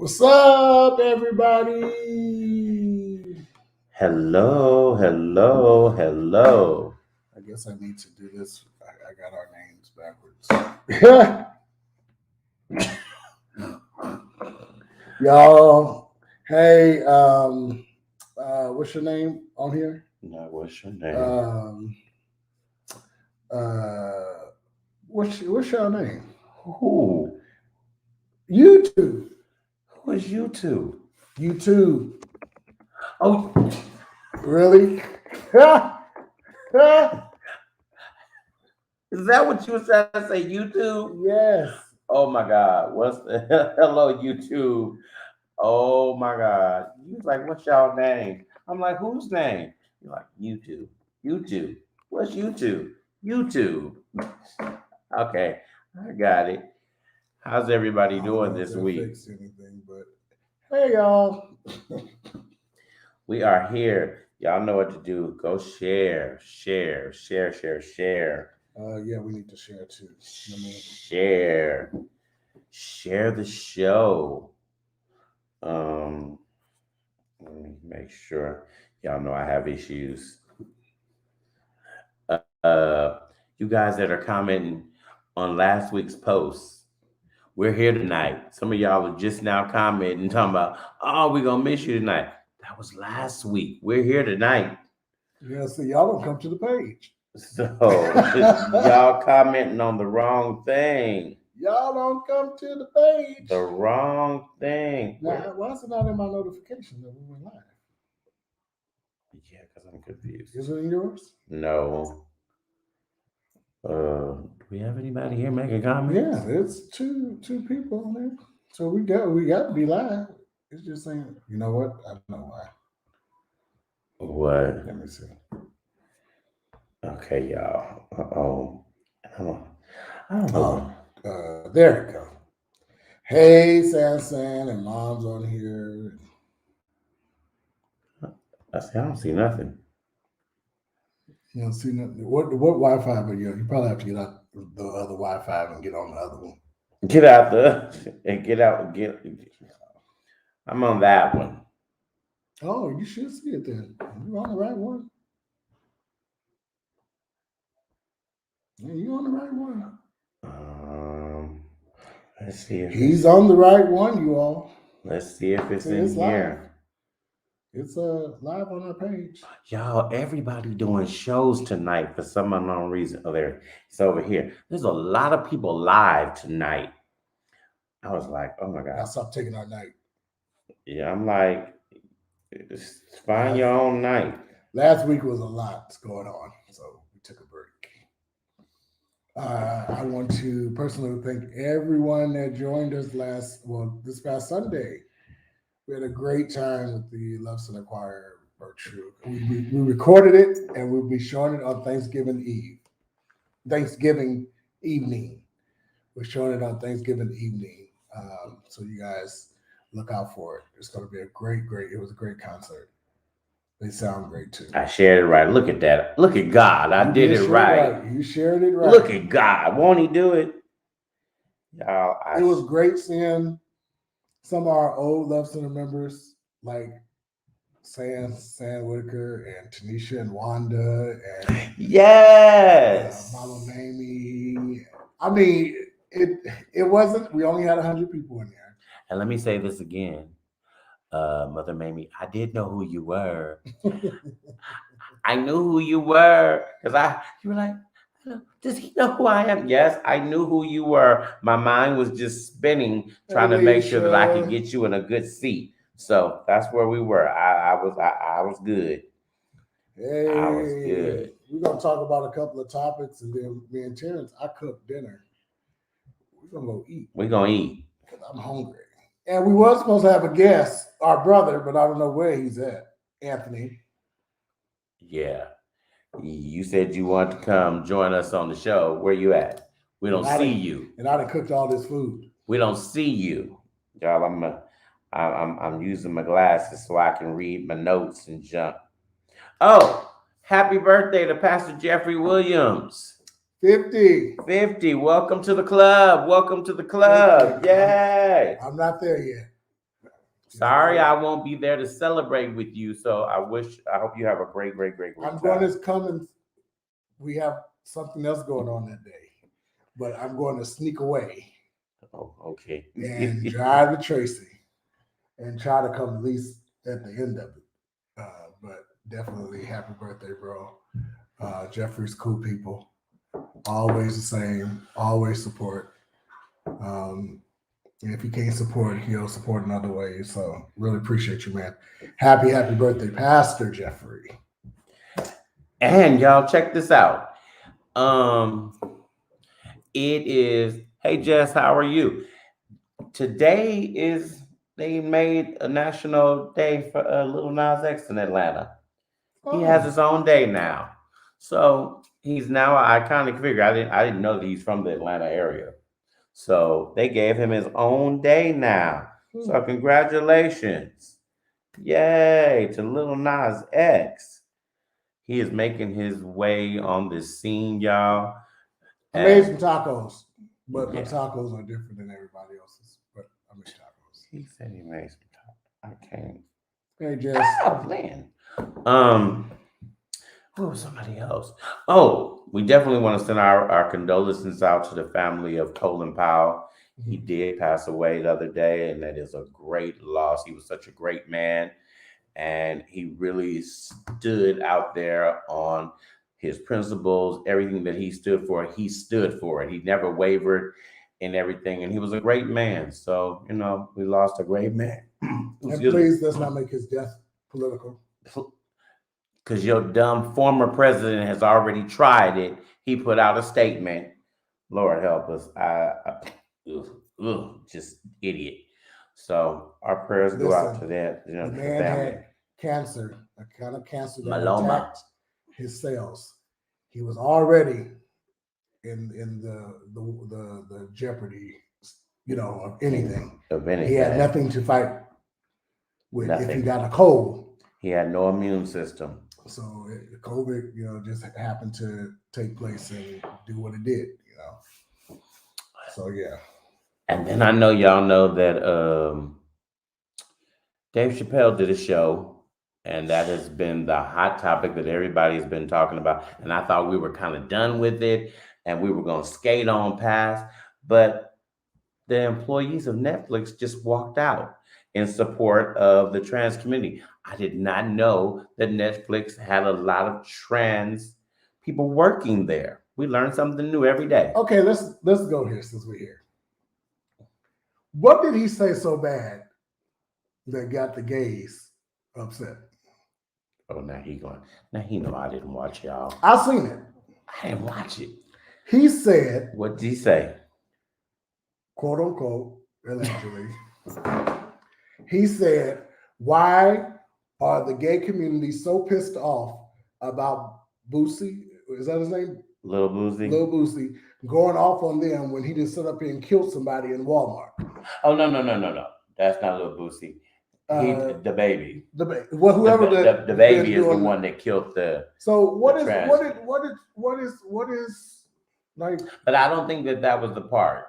What's up, everybody? Hello, hello, hello. I guess I need to do this. I got our names backwards. Y'all, hey, what's your name on here? Now, what's your name? Um, uh, what's your name? Who? YouTube. Who is you two? YouTube. Oh, Really? is that what you were trying to say? YouTube? Yes. Oh my God. What's the hello, YouTube? Oh my God. You was like, what's y'all name? I'm like, whose name? You're like, YouTube. YouTube. What's YouTube? YouTube. Okay, I got it. How's everybody I don't doing know if this that week? fixed anything, but hey, y'all. We are here. Y'all know what to do. Go share, share, share, share, share, Yeah, we need to share too. share, share the show. Um, Let me make sure y'all know I have issues. You guys that are commenting on last week's post, we're here tonight. Some of y'all are just now commenting, talking about, oh, we're gonna miss you tonight. That was last week. We're here tonight. Yeah, see, y'all don't come to the page. So y'all commenting on the wrong thing. Y'all don't come to the page. The wrong thing. Now, why is it not in my notification that we went live? Yeah, because I'm confused. Is it in yours? No. Do we have anybody here making comments? Yeah, it's two people on there. So we got to be live. It's just saying, you know what? I don't know why. What? Let me see. Okay, y'all. I don't know. There you go. Hey, Sansan and Mom's on here. I don't see nothing. You don't see nothing. What Wi-Fi are you on? You probably have to get out the other Wi-Fi and get on the other one. Get out and get out. I'm on that one. Oh, you should see it then. You're on the right one. Yeah, you're on the right one. Um, let's see if He's on the right one, you all. let's see if it's See, in it's live. here. It's live on our page. Y'all, everybody doing shows tonight for some unknown reason. Oh, there, it's over here. There's a lot of people live tonight. I was like, oh my Now God. stop taking our night. Yeah, I'm like, find your own night. Last week was a lot going on, so we took a break. I want to personally thank everyone that joined us this past Sunday. We had a great time with the Love Center Choir Virtue. We recorded it and we'll be showing it on Thanksgiving evening. We're showing it on Thanksgiving evening. So you guys look out for it. It's going to be it was a great concert. They sound great too. I shared it right. Look at that. Look at God. I did it right. You shared it right. Look at God. Won't he do it? Y'all, it was great seeing some of our old Love Center members like Sam Whitaker and Tanisha and Wanda and yes, Mama Mamie. I mean, it wasn't. We only had 100 people in there. And let me say this again, Mother Mamie. I did know who you were. I knew who you were because you were like, does he know who I am? Yes, I knew who you were. My mind was just spinning, trying to make sure that I could get you in a good seat. So that's where we were. I was good. Hey, I was good. We're gonna talk about a couple of topics, and then me and Terrence, I cooked dinner. We're gonna go eat. We're gonna eat because I'm hungry. And we were supposed to have a guest, our brother, but I don't know where he's at. Anthony. Yeah. You said you want to come join us on the show. Where you at? We don't see you. And I done cooked all this food. We don't see you. Y'all, I'm using my glasses so I can read my notes and jump. Oh, happy birthday to Pastor Jeffrey Williams. 50. 50. Welcome to the club. Welcome to the club. Yay. I'm not there yet. Sorry, I won't be there to celebrate with you. So I hope you have a great, great, great, great I'm time. going to come and we have something else going on that day, but I'm going to sneak away Oh, okay. and drive to Tracy and try to come at least at the end of it. But definitely happy birthday, bro. Jeffrey's cool people. Always the same. Always support. And if he can't support, he'll support in other ways. So really appreciate you, man. Happy birthday, Pastor Jeffrey. And y'all check this out. It is, hey Jess, how are you? Today is they made a national day for Little Nas X in Atlanta. He has his own day now. So he's now an iconic figure. I didn't know that he's from the Atlanta area. So they gave him his own day now. So congratulations. Yay to Little Nas X. He is making his way on this scene, y'all. I made some tacos, but my Yeah. tacos are different than everybody else's. But I made tacos. He said he made some tacos. I can't. Hey, Jess. Oh, man. Who was somebody else? Oh, we definitely want to send our condolences out to the family of Colin Powell. He did pass away the other day, and that is a great loss. He was such a great man, and he really stood out there on his principles. Everything that he stood for it. He never wavered in everything, and he was a great man. So, we lost a great man. And please, let's not make his death political. Because your dumb former president has already tried it. He put out a statement. Lord help us. Just idiot. So our prayers go out to that. The man had cancer, a kind of cancer that attacked his cells. He was already in the jeopardy, of anything. He had nothing to fight with. Nothing. If he got a cold, he had no immune system. So COVID, just happened to take place and do what it did, So yeah. And then I know y'all know that Dave Chappelle did a show, and that has been the hot topic that everybody's been talking about. And I thought we were kind of done with it and we were going to skate on past, but the employees of Netflix just walked out in support of the trans community. I did not know that Netflix had a lot of trans people working there. We learn something new every day. Okay, let's go here since we're here. What did he say so bad that got the gays upset? Oh, now he know I didn't watch, y'all. I seen it. I didn't watch it. He said, what did he say? Quote unquote, allegedly. He said, why are the gay community so pissed off about Boosie? Is that his name? Lil Boosie. Lil Boosie going off on them when he just stood up here and killed somebody in Walmart. Oh, no. That's not Lil Boosie. The baby. Well, whoever the baby is the one that killed the. So what is like? But I don't think that was the part.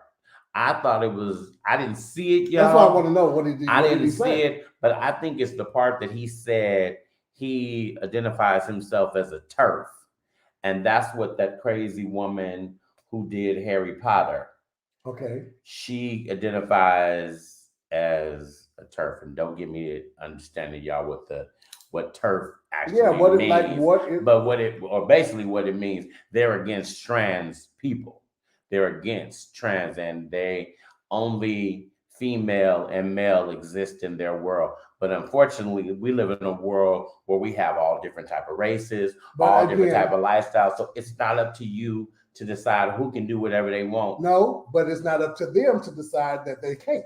I thought it was. I didn't see it, y'all. That's why I want to know what he did. I didn't see it, but I think it's the part that he said he identifies himself as a TERF, and that's what that crazy woman who did Harry Potter. Okay. She identifies as a TERF, and don't give me understanding, y'all, what TERF actually means. Basically what it means, they're against trans people. They're against trans, and they only female and male exist in their world. But unfortunately, we live in a world where we have all different type of races, different type of lifestyles. So it's not up to you to decide who can do whatever they want. No, but it's not up to them to decide that they can't.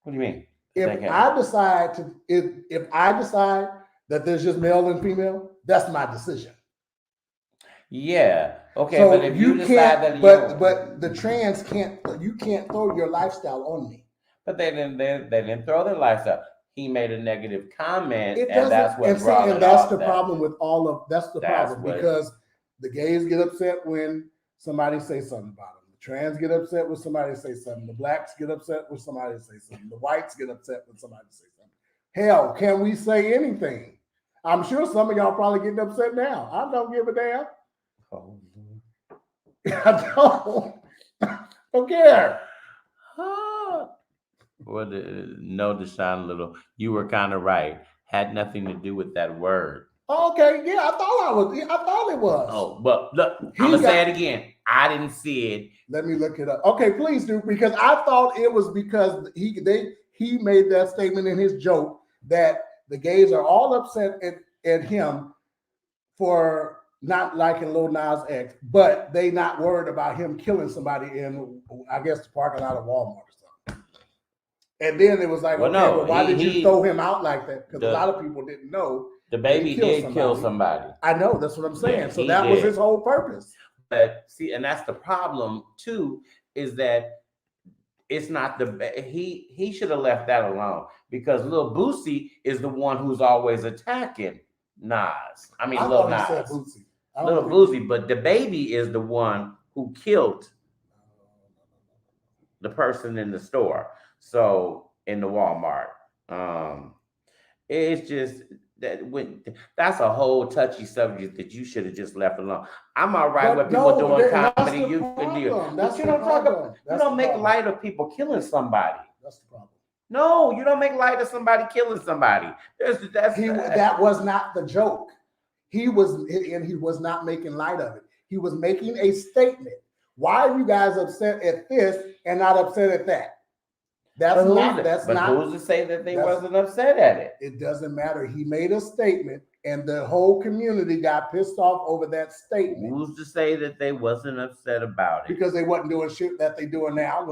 What do you mean? If I decide that there's just male and female, that's my decision. Yeah. Okay. So but if you decide that, but the trans you can't throw your lifestyle on me. But they didn't throw their lifestyle. He made a negative comment, and that's what brought it. And that's the problem with that's the problem because the gays get upset when somebody says something about them. trans get upset when somebody say something. The blacks get upset when somebody say something. The whites get upset when somebody say something. Hell, can we say anything? I'm sure some of y'all probably getting upset now. I don't give a damn. Oh, I don't care. Lord. Well, no, DeShawn Little, you were kind of right. Had nothing to do with that word. Okay, yeah, I thought it was. Oh, but look, I'm He gonna say got- it again. I didn't see it. Let me look it up. Okay, please do, because I thought it was because he made that statement in his joke that the gays are all upset at him for not liking Lil Nas X, but they not worried about him killing somebody in, I guess, the parking lot of Walmart or something. And then it was like, Well, okay, no, but why did you he throw him out like that? Because a the lot of people didn't know the that he baby killed did kill somebody. I know, that's what I'm saying. Yeah, So he that was did. his whole purpose. But see, and that's the problem too, is that it's not he should have left that alone because Lil Boosie is the one who's always attacking Nas. I mean, I Lil thought he said Nas, Bootsy. Lil Boosie, but the baby is the one who killed the person in the store. So in the Walmart, it's just that when that's a whole touchy subject that you should have just left alone. I'm all right with people doing comedy. You can do, but you don't talk about. You don't make light of people killing somebody. That's the problem. No, you don't make light of somebody killing somebody. That was not the joke. He was not making light of it. He was making a statement. Why are you guys upset at this and not upset at that? Who's to say that they wasn't upset at it? It doesn't matter. He made a statement, and the whole community got pissed off over that statement. Who's to say that they wasn't upset about it? Because they wasn't doing shit that they doing now.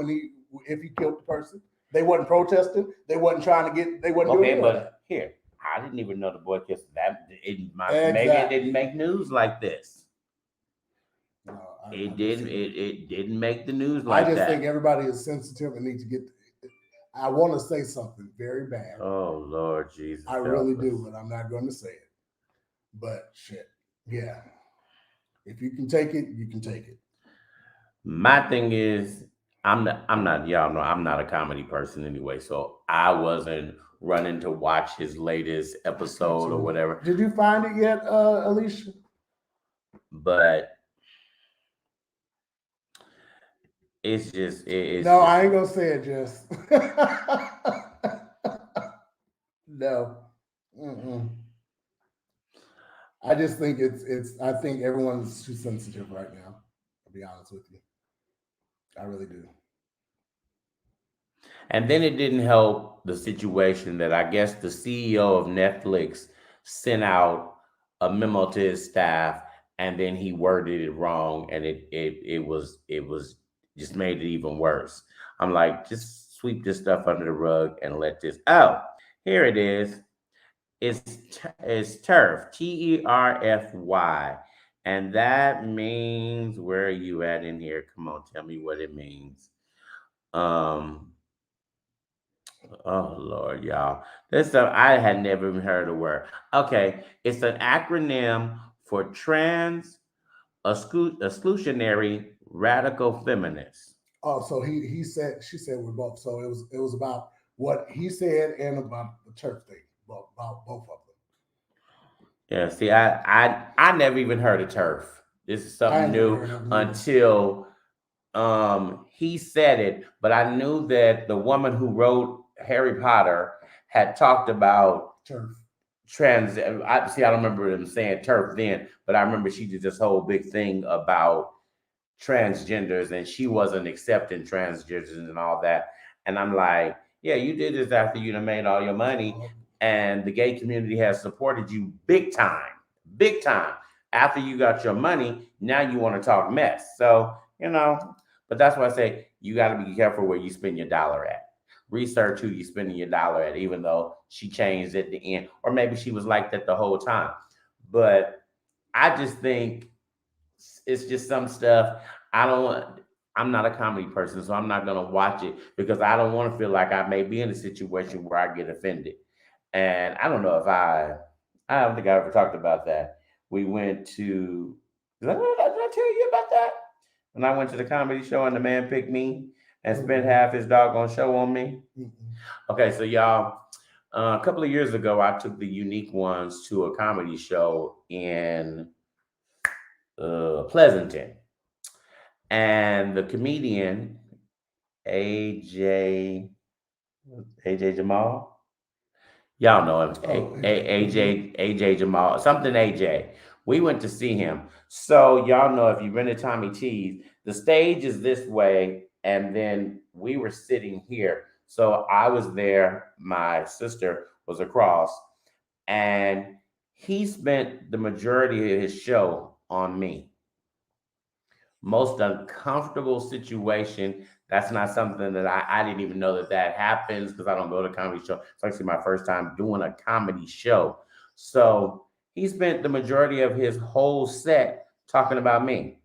If he killed the person, they wasn't protesting. They wasn't trying to get. They wasn't doing that. Here, I didn't even know the boy kissed that. Maybe it didn't make news like this. No, it didn't. It didn't make the news like that. I just think everybody is sensitive and need to get. I want to say something very bad. Oh Lord Jesus! I really do, but I'm not going to say it. But shit, yeah. If you can take it, you can take it. My thing is, I'm not. Y'all know I'm not a comedy person anyway, so I wasn't running to watch his latest episode or whatever. Did you find it yet, Alicia? But it's just. No, I ain't gonna say it, Jess. No. Mm-mm. I just think I think everyone's too sensitive right now. I'll be honest with you. I really do. And then it didn't help the situation that I guess the CEO of Netflix sent out a memo to his staff, and then he worded it wrong, and it was just made it even worse. I'm like, just sweep this stuff under the rug and let this. Oh, here it is. It's TERF, TERFY, and that means, where are you at in here? Come on, tell me what it means. Oh Lord, y'all, this stuff I had never even heard a word. Okay, it's an acronym for trans exclusionary radical feminists. Oh, so she said we're both. So it was about what he said and about the TERF thing. About both of them. Yeah, see, I never even heard of TERF. This is something new until he said it, but I knew that the woman who wrote Harry Potter had talked about TERF. I don't remember them saying TERF then, but I remember she did this whole big thing about transgenders, and she wasn't accepting transgenders and all that. And I'm like, yeah, you did this after you done made all your money, and the gay community has supported you big time. After you got your money, now you want to talk mess. So, but that's why I say you got to be careful where you spend your dollar at. Research who you're spending your dollar at, even though she changed at the end, or maybe she was like that the whole time. But I just think it's just some stuff I'm not a comedy person, so I'm not going to watch it because I don't want to feel like I may be in a situation where I get offended. And I don't know if I don't think I ever talked about that. We went to, did I tell you about that? when I went to the comedy show and the man picked me and spent Mm-mm. half his doggone show on me? Mm-mm. Okay, so y'all, a couple of years ago, I took the Unique Ones to a comedy show in Pleasanton, and the comedian AJ AJ Jamal. Y'all know him, Oh, AJ. Mm-hmm. AJ Jamal, something AJ. We went to see him. So y'all know if you've been to Tommy T's, the stage is this way, and then we were sitting here. So I was there, my sister was across, and he spent the majority of his show on me. Most uncomfortable situation. That's not something that I didn't even know that that happens because I don't go to comedy show. It's actually my first time doing a comedy show. So he spent the majority of his whole set talking about me.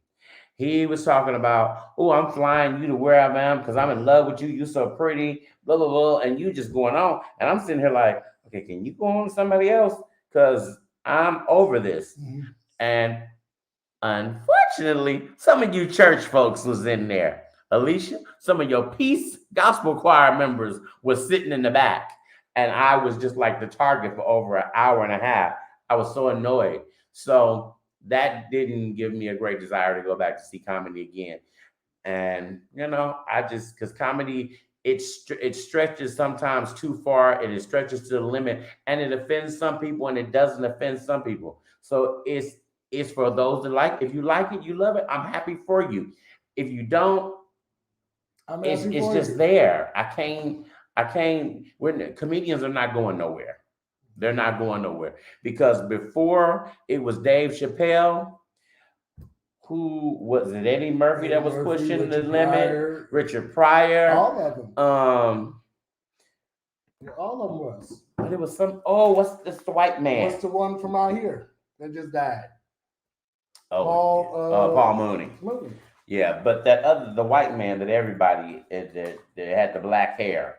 He was talking about, oh, I'm flying you to where I am because I'm in love with you. You're so pretty, blah, blah, blah. And you just going on. And I'm sitting here like, okay, can you go on to somebody else? Because I'm over this. Mm-hmm. And unfortunately, some of you church folks was in there. Alicia, some of your peace gospel choir members was sitting in the back. And I was just like the target for over an hour and a half. I was so annoyed. So that didn't give me a great desire to go back to see comedy again. And I just because comedy it stretches sometimes too far and it stretches to the limit and it offends some people and it doesn't offend some people. So it's for those that like. If you like it, you love it, I'm happy for you. If you don't, I'm it's happy it's for just you. there. I can't when comedians are not going nowhere. They're not going nowhere because before it was Dave Chappelle, who was it? Eddie Murphy Eddie that was Murphy, pushing the Richard limit. Pryor, Richard Pryor. all of them. Um, Yeah, all of them was. but it was some. Oh, what's this? The white man. What's the one from out here that just died? Oh, Paul Paul Mooney. Mooney. Yeah, but that other the white man that everybody that had the black hair.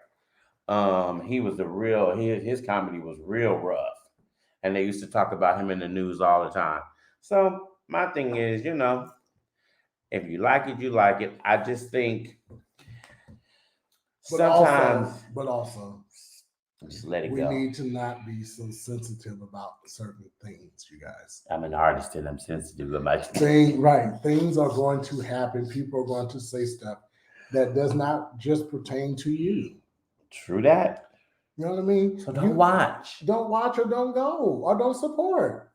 He was the real. His comedy was real rough, and they used to talk about him in the news all the time. So my thing is, if you like it, you like it. I just think But sometimes also, just let it we go. need to not be so sensitive about certain things, you guys. I'm an artist and I'm sensitive about Right. Things are going to happen. People are going to say stuff that does not just pertain to you. True that. You know what I mean? So don't watch. Don't watch or don't go or don't support.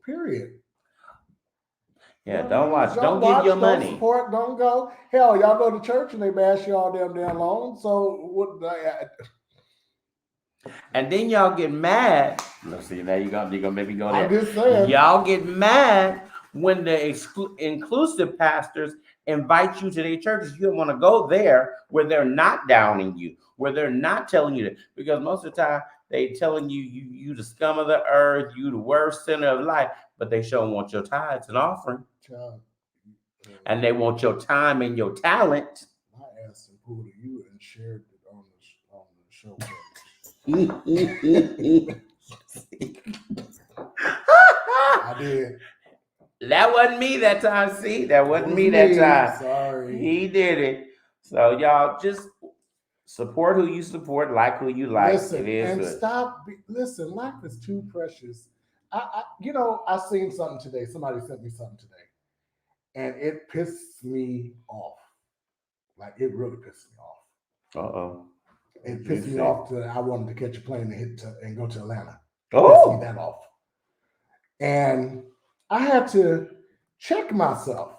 Period. You Yeah, know what I don't mean? watch. Don't Don't give watch, your don't money. support, don't go. Hell, y'all go to church and they bash you all damn long. So what? And then y'all get mad. Let's see, now you're gonna make me go I'm there. just saying. Y'all get mad when the inclusive pastors invite you to their churches. You don't want to go there where they're not downing you, where they're not telling you that. Because most of the time they telling you the scum of the earth, you the worst sinner of life, but they sure want your tithes and offering. Child, And they want your time and your talent. I asked him who to you and shared it on the show. I did. That wasn't me that time. See, that wasn't was me that me. time. Sorry. He did it. So y'all just support who you support, like who you like. Listen It is and good. stop. Listen, life is too precious. I seen something today. Somebody sent me something today, and it pissed me off. Like it really pissed me off. Uh-oh. It pissed me off to I wanted to catch a plane and go to Atlanta. It pissed me Oh, that off. And I had to check myself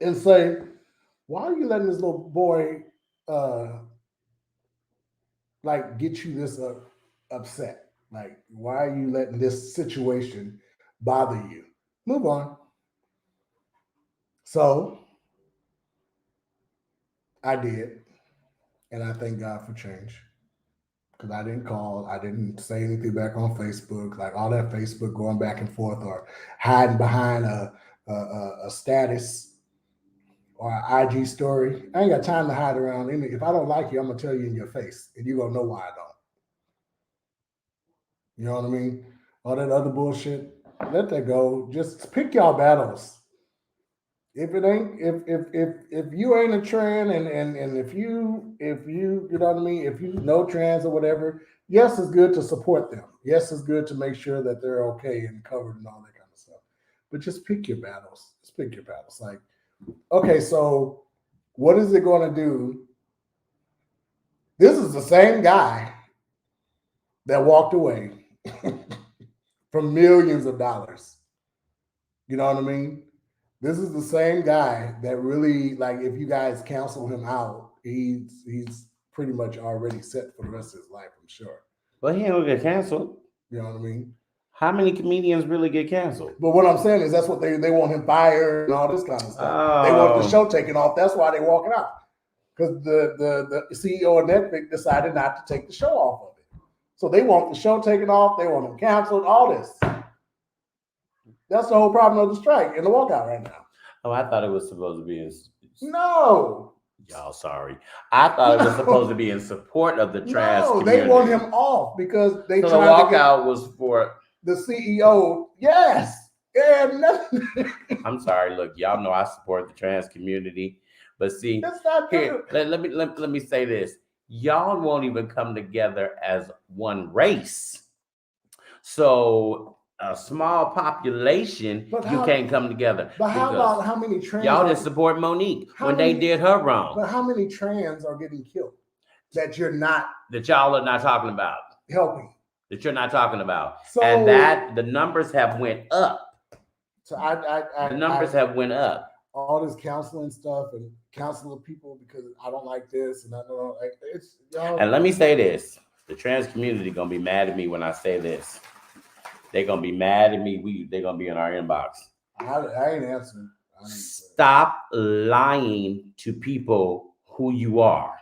and say, why are you letting this little boy like get you this upset? Like, why are you letting this situation bother you? Move on. So I did, and I thank God for change. Because I didn't call, I didn't say anything back on Facebook, like all that Facebook going back and forth or hiding behind a status or an IG story. I ain't got time to hide around. If I don't like you, I'm gonna tell you in your face, and you're gonna know why I don't. You know what I mean? All that other bullshit, let that go. Just pick y'all battles. If it ain't, if you ain't a trans, and if you you know what I mean, if you know trans or whatever, yes, it's good to support them. Yes, it's good to make sure that they're okay and covered and all that kind of stuff. But just pick your battles. Just pick your battles. Like, okay, so what is it going to do? This is the same guy that walked away from millions of dollars. You know what I mean? This is the same guy that really, like, if you guys cancel him out, he's pretty much already set for the rest of his life, I'm sure. But he don't get canceled. You know what I mean? How many comedians really get canceled? But what I'm saying is that's what they want him fired and all this kind of stuff. They want the show Oh, taken off. That's why they walking out. Because the CEO of Netflix decided not to take the show off of it. So they want the show taken off. They want him canceled. All this. That's the whole problem of the strike and the walkout right now. oh, I thought it was supposed to be in. No, Y'all, sorry. I thought it was supposed to no, be in support of the trans no. They community. want him off because they So the trying to get walkout was for. the CEO. Yes, and nothing. I'm sorry. Look, y'all know I support the trans community, but see, That's not here, good. let me say this: y'all won't even come together as one race. So a small population, But you how? can't come together But how because about how many trans? y'all Are, just support Monique how when they many? did her wrong But how many trans are getting killed that you're not that y'all are not talking about. helping? That you're not talking about, and So, that the numbers have went up. so The numbers have went up. all this counseling stuff and counseling people because I don't like this and I don't like it's y'all. And let me say this: the trans community gonna be mad at me when I say this. They're gonna be mad at me. They're gonna be in our inbox. I ain't answering. I ain't Stop lying to people who you are.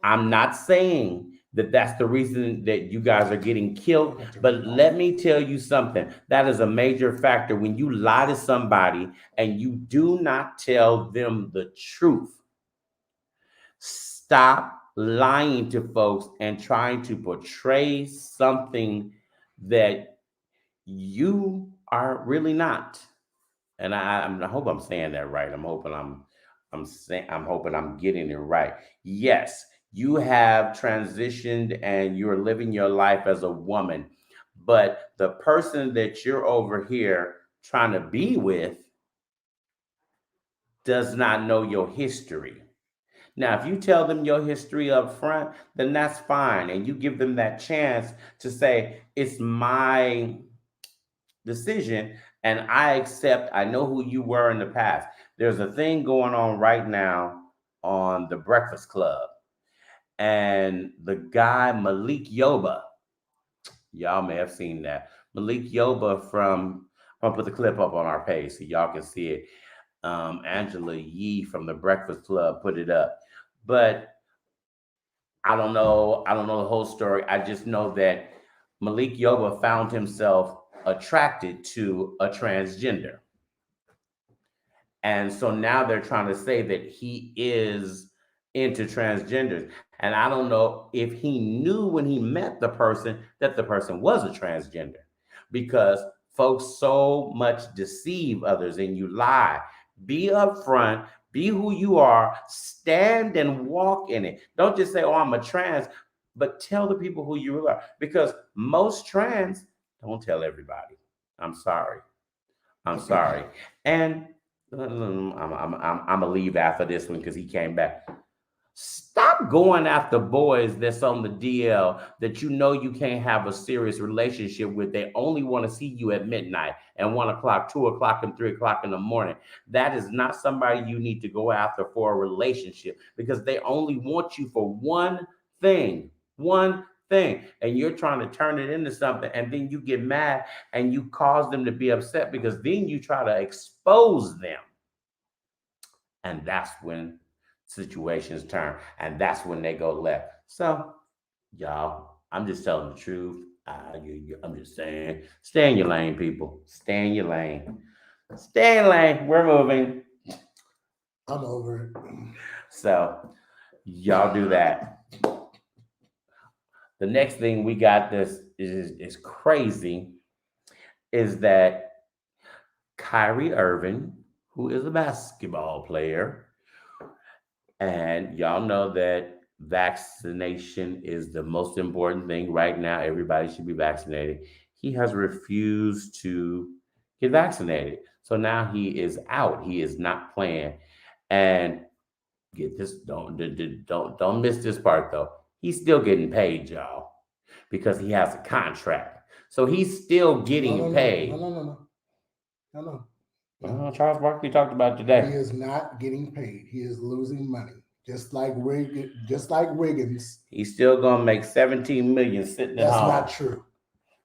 I'm not saying that that's the reason that you guys are getting killed, but let me tell you something. That is a major factor when you lie to somebody and you do not tell them the truth. Stop lying to folks and trying to portray something that you are really not. And I hope I'm saying that right. I'm hoping I'm getting it right. Yes, you have transitioned and you're living your life as a woman, but the person that you're over here trying to be with does not know your history. Now, if you tell them your history up front, then that's fine. And you give them that chance to say, it's my decision and I accept, I know who you were in the past. There's a thing going on right now on the Breakfast Club. And the guy, Malik Yoba, y'all may have seen that. Malik Yoba from, I'll put the clip up on our page so y'all can see it. Angela Yee from the Breakfast Club put it up. But I don't know the whole story. I just know that Malik Yoba found himself attracted to a transgender. And so now they're trying to say that he is into transgenders. And I don't know if he knew when he met the person that the person was a transgender because folks so much deceive others and you lie. Be upfront, be who you are, stand and walk in it. Don't just say, oh, I'm a trans, but tell the people who you are because most trans don't tell everybody. I'm sorry. I'm sorry. And I'm gonna leave after this one because he came back. Stop going after boys that's on the DL that you know you can't have a serious relationship with. They only want to see you at midnight and 1 o'clock, 2 o'clock, and 3 o'clock in the morning. That is not somebody you need to go after for a relationship because they only want you for one thing, and you're trying to turn it into something, and then you get mad and you cause them to be upset because then you try to expose them. And that's when situations turn, and that's when they go left. So, y'all, I'm just telling the truth. I'm just saying, stay in your lane, people. Stay in your lane. Stay in your lane. We're moving. I'm over it. So, y'all do that. The next thing we got this is crazy is that Kyrie Irving who is a basketball player, and y'all know that vaccination is the most important thing right now. Everybody should be vaccinated. He has refused to get vaccinated. So now he is out. He is not playing. And get this, don't miss this part though. He's still getting paid, y'all, because he has a contract. So he's still No, getting no, no, no, paid. no, no, no, no, no. No. Charles Barkley talked about it He today. is not getting paid. He is losing money, just like Wiggins. He's still gonna make 17 million sitting at That's home. not true.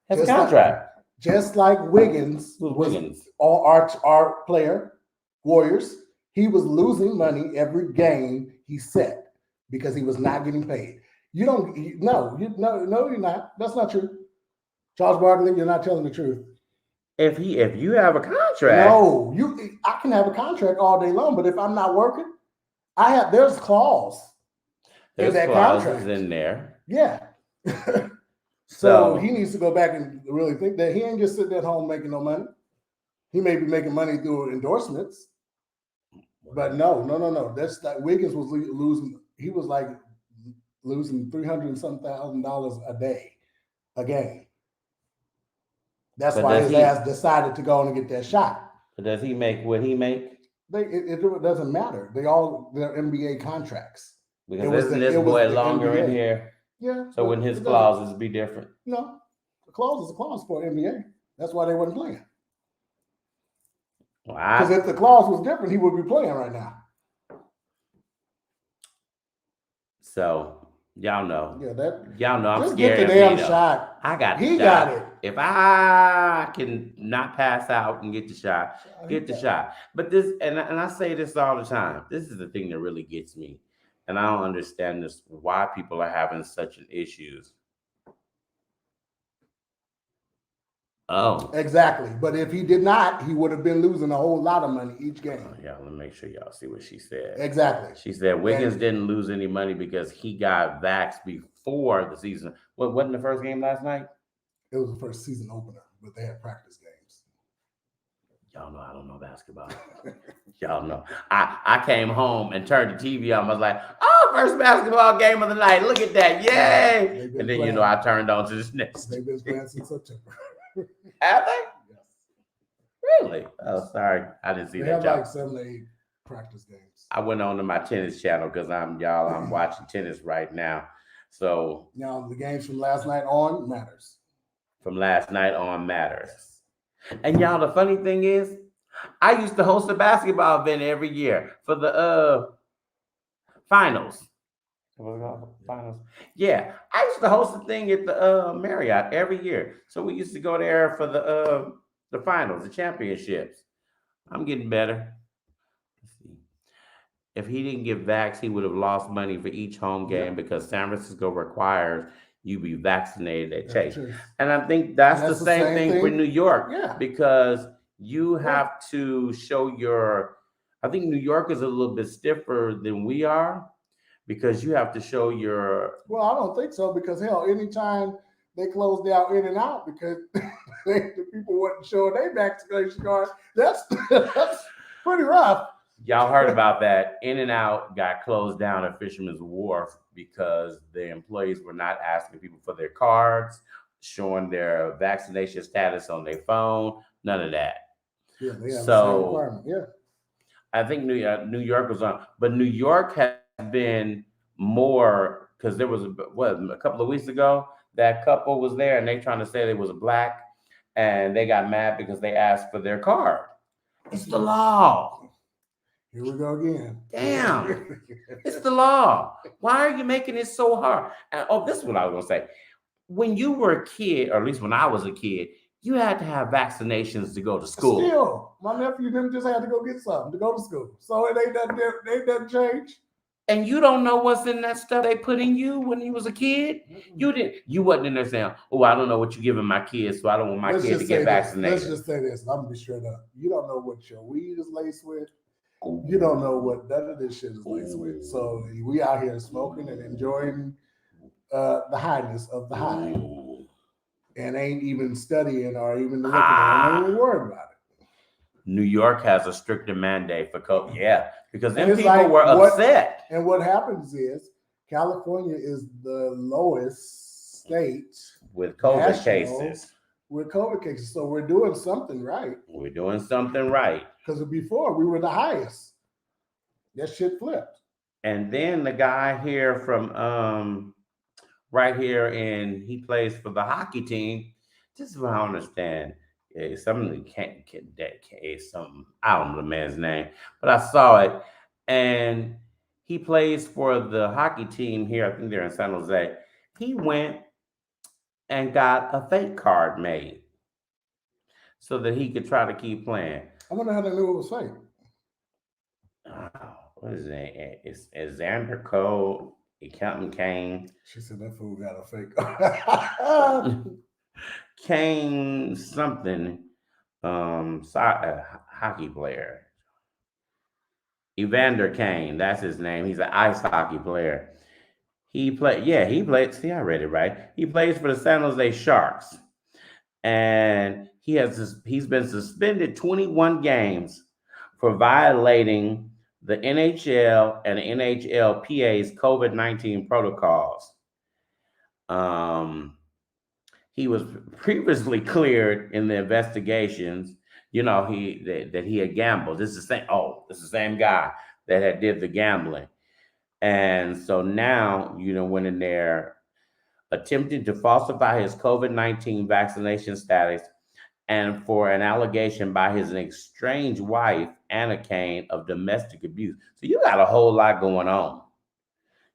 His Just like contract. just like Wiggins Who's was Wiggins? all our player, Warriors. He was losing money every game he set because he was not getting paid. You don't no, you're not. That's not true. Charles Barkley, you're not telling the truth. If you have a contract, No, I can have a contract all day long, but if I'm not working, there's clause in there's that clauses contract. in there. Yeah. So he So needs to go back and really think that he ain't just sitting at home making no money. He may be making money through endorsements, but no. That's like Wiggins was losing. He was like losing 300 and some $1,000 a day, a game. That's but why does his he ass decided to go and get that shot. but does he make what he make? It doesn't matter. They're NBA contracts. Because isn't this It was boy the longer in NBA. here? Yeah, So but wouldn't his it doesn't. clauses be different? No, the clause is a clause for NBA. That's why they wasn't playing. Well, Because if the clause was different, he would be playing right now. so y'all know. Yeah, Y'all know I'm just scared get the of damn me, though. shot. I got He the got shot. it. If I can not pass out and get the shot, get the shot. But this, and I say this all the time. This is the thing that really gets me, and I don't understand this. Why people are having such an issues. Oh, Exactly. But if he did not, he would have been losing a whole lot of money each game. yeah. Let me make sure y'all see what she said. Exactly. She said Wiggins And didn't lose any money because he got vaxxed before the season. What wasn't the first game last night? it was the first season opener, but they had practice games. Y'all know I don't know basketball. Y'all know. I came home and turned the TV on. I was like, oh, first basketball game of the night. Look at that. Yay. And then, I turned on to this next. They've been playing since September. Have they? Yes. Really? Oh, sorry. I didn't see They that, have y'all. like 7 to 8 practice games. I went on to my tennis channel because I'm watching tennis right now. So Now, the games from last night on matters. from last night on matters. And y'all, the funny thing is, I used to host a basketball event every year for the finals. What was it called? Finals. Yeah, I used to host a thing at the Marriott every year. So we used to go there for the finals, the championships. I'm getting better. Let's see. If he didn't get vaxxed, he would have lost money for each home game because San Francisco requires you be vaccinated at Chase. And I think that's the same thing for New York. Yeah. Because you have to show I think New York is a little bit stiffer than we are because you have to show your. Well, I don't think so because hell, anytime they closed down In and Out because the people wasn't showing their vaccination card, that's pretty rough. Y'all heard about that. In and Out got closed down at Fisherman's Wharf because the employees were not asking people for their cards, showing their vaccination status on their phone, none of that. Yeah, they have the same requirement. Yeah. I think New York was on, but New York has been more because there was a couple of weeks ago that couple was there and they trying to say they was black and they got mad because they asked for their card. It's the law. Here we go again. Damn. It's the law. Why are you making it so hard? And, this is what I was going to say. When you were a kid, or at least when I was a kid, you had to have vaccinations to go to school. Still, my nephew them just had to go get something to go to school. So it ain't nothing change. And you don't know what's in that stuff they put in you when you was a kid. You wasn't in there saying, oh, I don't know what you're giving my kids, so I don't want my kid to get vaccinated. Let's just say this. I'm gonna be straight up. You don't know what your weed is laced with. You don't know what none of this shit is laced with. So we out here smoking and enjoying the highness of the high. And ain't even studying or even looking at it. Ain't even worried about it. New York has a stricter mandate for COVID. Yeah, because And then it's people like were what upset and what happens is California is the lowest state with COVID national cases. with COVID cases. So we're doing something right. We're doing something right. Because before we were the highest. That shit flipped. And then the guy here from right here, and he plays for the hockey team. This is what I don't understand. Something can't something, I don't know the man's name, but I saw it, and he plays for the hockey team here. I think they're in San Jose. He went and got a fake card made so that he could try to keep playing. I wonder how they knew it was fake. What is it? It's Xander Cole, Accountant Kane. She said that fool got a fake. Kane something, hockey player. Evander Kane, that's his name. He's an ice hockey player. He played. Yeah, he played. See, I read it right. He plays for the San Jose Sharks, and he's been suspended 21 games for violating the NHL and NHLPA's COVID-19 protocols. He was previously cleared in the investigations. You know, that he had gambled. This is the same. Oh, this is the same guy that had did the gambling, and so now went in there attempting to falsify his COVID-19 vaccination status, and for an allegation by his estranged wife Anna Kane of domestic abuse. So you got a whole lot going on.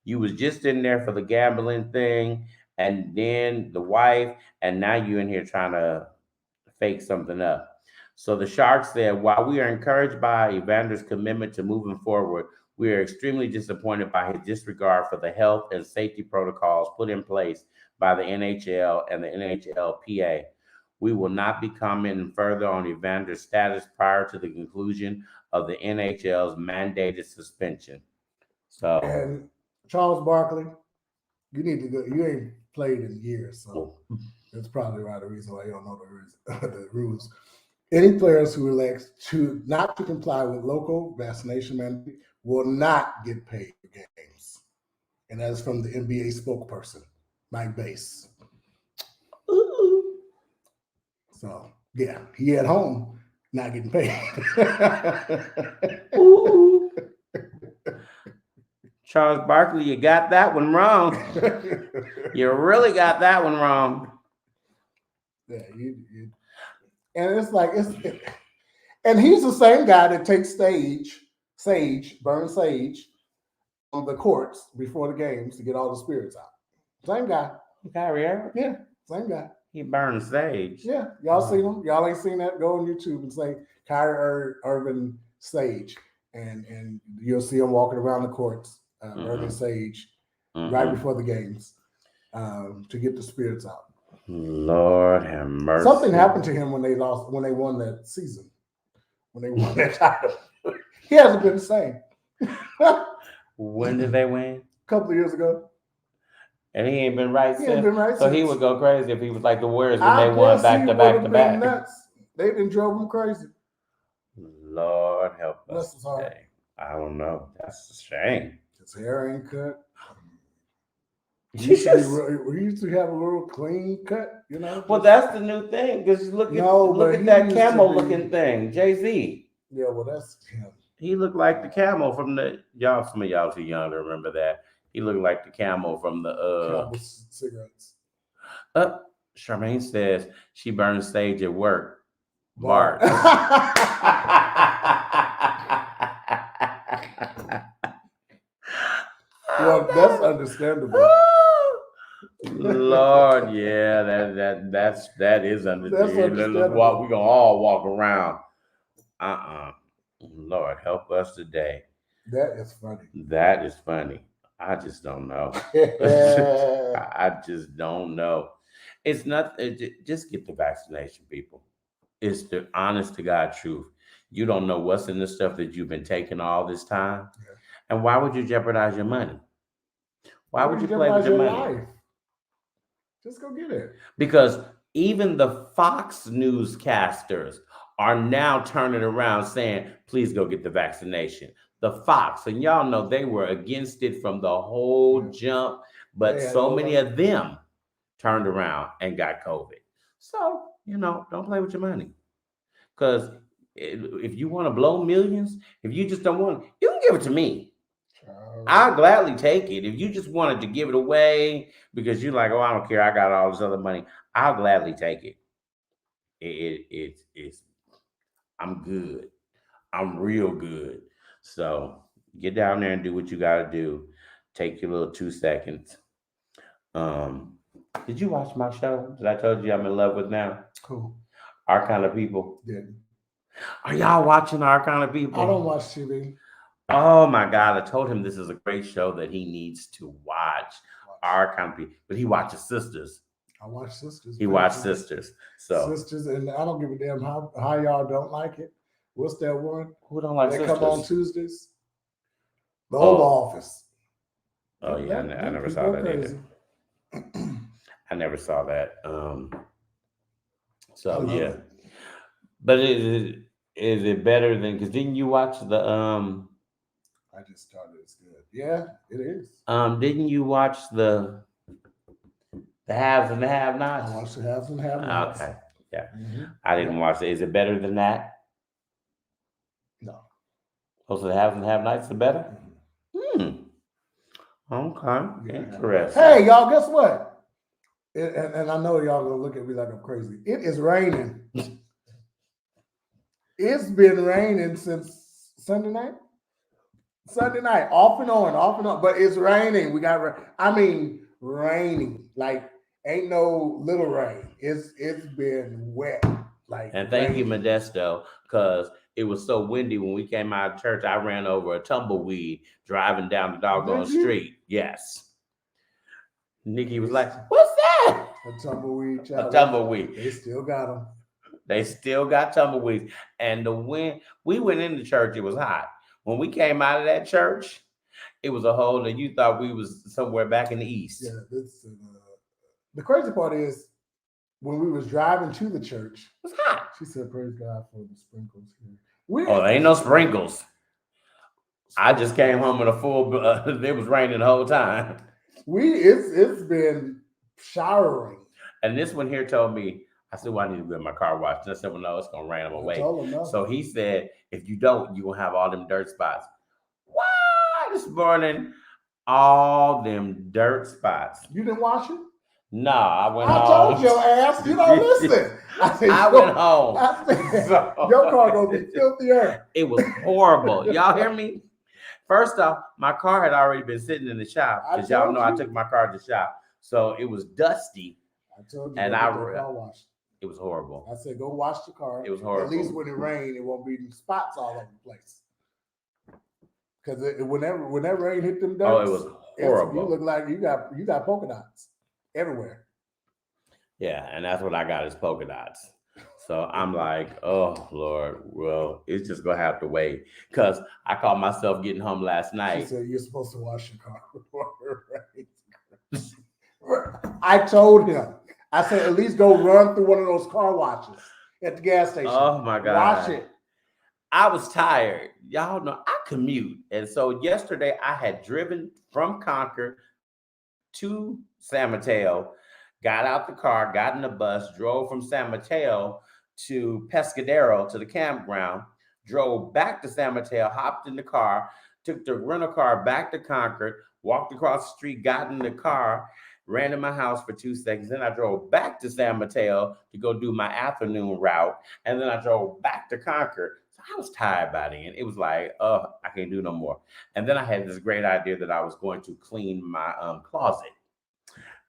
You was just in there for the gambling thing, and then the wife, and now you in here trying to fake something up. So the Sharks said, while we are encouraged by Evander's commitment to moving forward, we are extremely disappointed by his disregard for the health and safety protocols put in place by the NHL and the NHLPA. We will not be commenting further on Evander's status prior to the conclusion of the NHL's mandated suspension. So, and Charles Barkley, you need to go. You ain't played in years, so that's probably why the reason why you don't know the rules. Any players who elect to not to comply with local vaccination mandate will not get paid for games, and that is from the NBA spokesperson, Mike Bass. So yeah, he at home not getting paid. Charles Barkley, you got that one wrong. You really got that one wrong. Yeah, and it's like and he's the same guy that takes burn sage on the courts before the games to get all the spirits out. Same guy. Kyrie Irving? Yeah, same guy. He burns sage. Yeah, y'all seen him? Y'all ain't seen that? Go on YouTube and say Kyrie Irving sage, and you'll see him walking around the courts burning sage right before the games to get the spirits out. Lord have mercy. Something happened to him when they won that season. When they won that title. He hasn't been the same. When did they win? A couple of years ago. And he ain't been right He since. ain't been right so since. he would go crazy if he was like the Warriors when they won back to back to back. Nuts. They done drove him crazy. Lord help us Bless his heart. today. I don't know. That's a shame. His hair ain't cut. He used to have a little clean cut, you know. Well, that's the new thing. Because look at that camel looking thing, Jay-Z. Yeah, well, that's him. He looked like the camel from some of y'all too young to remember that. He looked like the camel from the Camel cigarettes. Charmaine says she burns sage at work. Bart. Well, that's understandable. Lord, yeah, that is understandable. We gonna all walk around. Lord, help us today. That is funny. That is funny. I just don't know. I just don't know. It's not. Just get the vaccination, people. It's the honest to God truth. You don't know what's in the stuff that you've been taking all this time. Yeah. And why would you jeopardize your money? Why would you play with your money? Life? Just go get it. Because even the Fox newscasters are now turning around saying, please go get the vaccination. The Fox, and y'all know they were against it from the whole jump, but They had so no many luck. of them turned around and got COVID. So, don't play with your money. Because if you want to blow millions, if you just don't want it, you can give it to me. I'll gladly take it. If you just wanted to give it away because you're like, oh, I don't care, I got all this other money, I'll gladly take it. It's I'm good. I'm real good. So get down there and do what you gotta do. Take your little 2 seconds. Um, did you watch my show that I told you I'm in love with now? Cool. Our Kind of People. Didn't. Are y'all watching Our Kind of I People? don't watch TV. Oh my God! I told him this is a great show that he needs to watch. Our Kind of People, but he watches Sisters. I watch Sisters. He watched Sisters. So Sisters, and I don't give a damn how y'all don't like it. What's that one? who don't like They Sisters? come on Tuesdays. The Oval Office. Oh yeah, I never saw that either. I never saw that. So yeah, it. but is it better than? Because didn't you watch the I just started. It's good. Yeah, it is. Didn't you watch the haves and the have-nots? I watched the haves and have-nots. Okay, yeah, I didn't watch it. Is it better than that? No. Oh, so the haves and have-nots are better. Okay, interesting. Hey, y'all, guess what? And I know y'all gonna look at me like I'm crazy. It is raining. It's been raining since Sunday night. Sunday night, off and on, but it's raining. We got, raining. Like ain't no little rain. It's been wet. Like, and thank you, Modesto, because it was so windy when we came out of church. I ran over a tumbleweed driving down the doggone street. Yes. Nikki was like, "What's that?" A tumbleweed. Child. A tumbleweed. They still got them. They still got tumbleweeds. And the wind. We went into church. It was hot. When we came out of that church, it was a hole, and you thought we was somewhere back in the east. Yeah. The crazy part is when we was driving to the church, it was hot. She said, "Praise God for the sprinkles here." There ain't no sprinkles. I just came home in a full. It was raining the whole time. It's been showering. And this one here told me, I said, well, I need to get my car washed. And I said, well, no, it's going to rain. I'm away. So he said, if you don't, you're going to have all them dirt spots. Why this morning? All them dirt spots. You didn't wash it? No, I went home. I told your ass, you don't listen. I went home. I said, your car going to be filthier. It was horrible. Y'all hear me? First off, my car had already been sitting in the shop. Because y'all know I took my car to the shop. So it was dusty. I told you, and it was horrible. I said, go wash the car. It was horrible. At least when it rained, it won't be spots all over the place. Because whenever rain hit them ducks, it was horrible. You look like you got polka dots everywhere. Yeah, and that's what I got is polka dots. So I'm like, oh Lord, well, it's just gonna have to wait. Because I caught myself getting home last night. She said you're supposed to wash your car before it rains. I told him. I said, at least go run through one of those car washes at the gas station. Oh my God. Wash it. I was tired. Y'all know I commute. And so yesterday I had driven from Concord to San Mateo, got out the car, got in the bus, drove from San Mateo to Pescadero to the campground, drove back to San Mateo, hopped in the car, took the rental car back to Concord, walked across the street, got in the car, ran to my house for 2 seconds. Then I drove back to San Mateo to go do my afternoon route. And then I drove back to Concord. So I was tired by then. It was like, oh, I can't do no more. And then I had this great idea that I was going to clean my closet.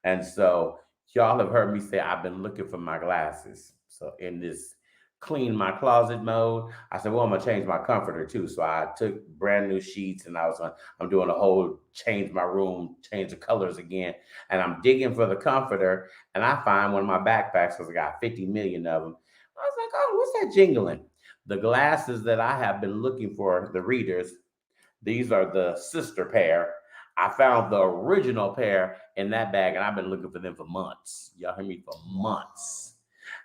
And so y'all have heard me say I've been looking for my glasses. So in this clean my closet mode, I said, well, I'm gonna change my comforter too. So I took brand new sheets and I'm doing a whole change my room, change the colors again. And I'm digging for the comforter and I find one of my backpacks because I got 50 million of them. I was like, oh, what's that jingling? The glasses that I have been looking for, the readers, these are the sister pair. I found the original pair in that bag and I've been looking for them for months. Y'all hear me? For months.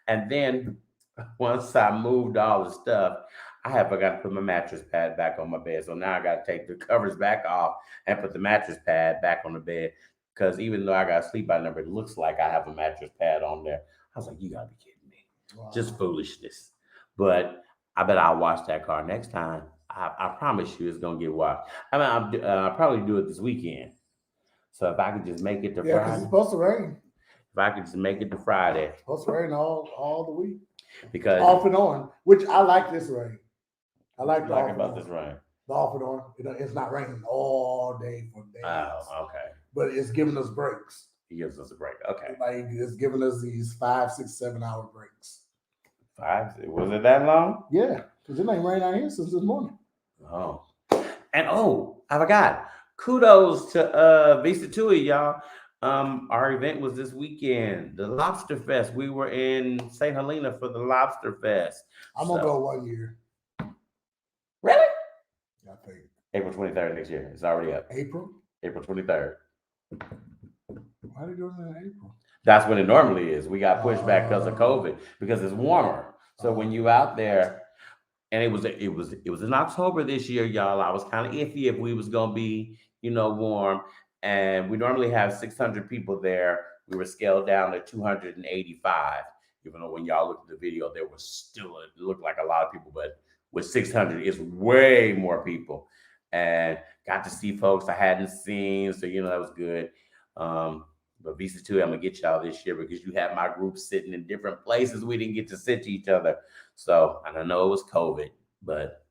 And then once I moved all the stuff, I had forgot to put my mattress pad back on my bed. So now I got to take the covers back off and put the mattress pad back on the bed. Because even though I got sleep by number, it looks like I have a mattress pad on there. I was like, you got to be kidding me. Wow. Just foolishness. But I bet I'll wash that car next time. I promise you it's going to get washed. I mean, I'll probably do it this weekend. So if I could just make it to Yeah, because it's Friday, supposed to rain. if I could just make it to Friday, It's supposed to rain all the week. because Off and on, which I like this rain. I like the like off and about on. this rain. The off and on. It's not raining all day for days. Oh, okay. But it's giving us breaks. He gives us a break. Okay. Like it's giving us these 5, 6, 7 hour breaks. 5? Was it that long? Yeah, because it ain't rained out here since this morning. Oh. And I forgot. Kudos to Visa Tui, y'all. Our event was this weekend, the Lobster Fest. We were in St. Helena for the Lobster Fest. I'm gonna go 1 year. Really? I think April 23rd next year. It's already up. April. April 23rd. Why are they doing it in April? That's when it normally is. We got pushed back because of COVID, because it's warmer. So when you out there, and it was in October this year, y'all. I was kind of iffy if we was gonna be, warm. And we normally have 600 people there. We were scaled down to 285. Even though when y'all looked at the video, there was still it looked like a lot of people, but with 600, it's way more people. And got to see folks I hadn't seen, so that was good. But Visa 2, I'm gonna get y'all this year because you have my group sitting in different places. We didn't get to sit to each other. So and I know it was COVID, but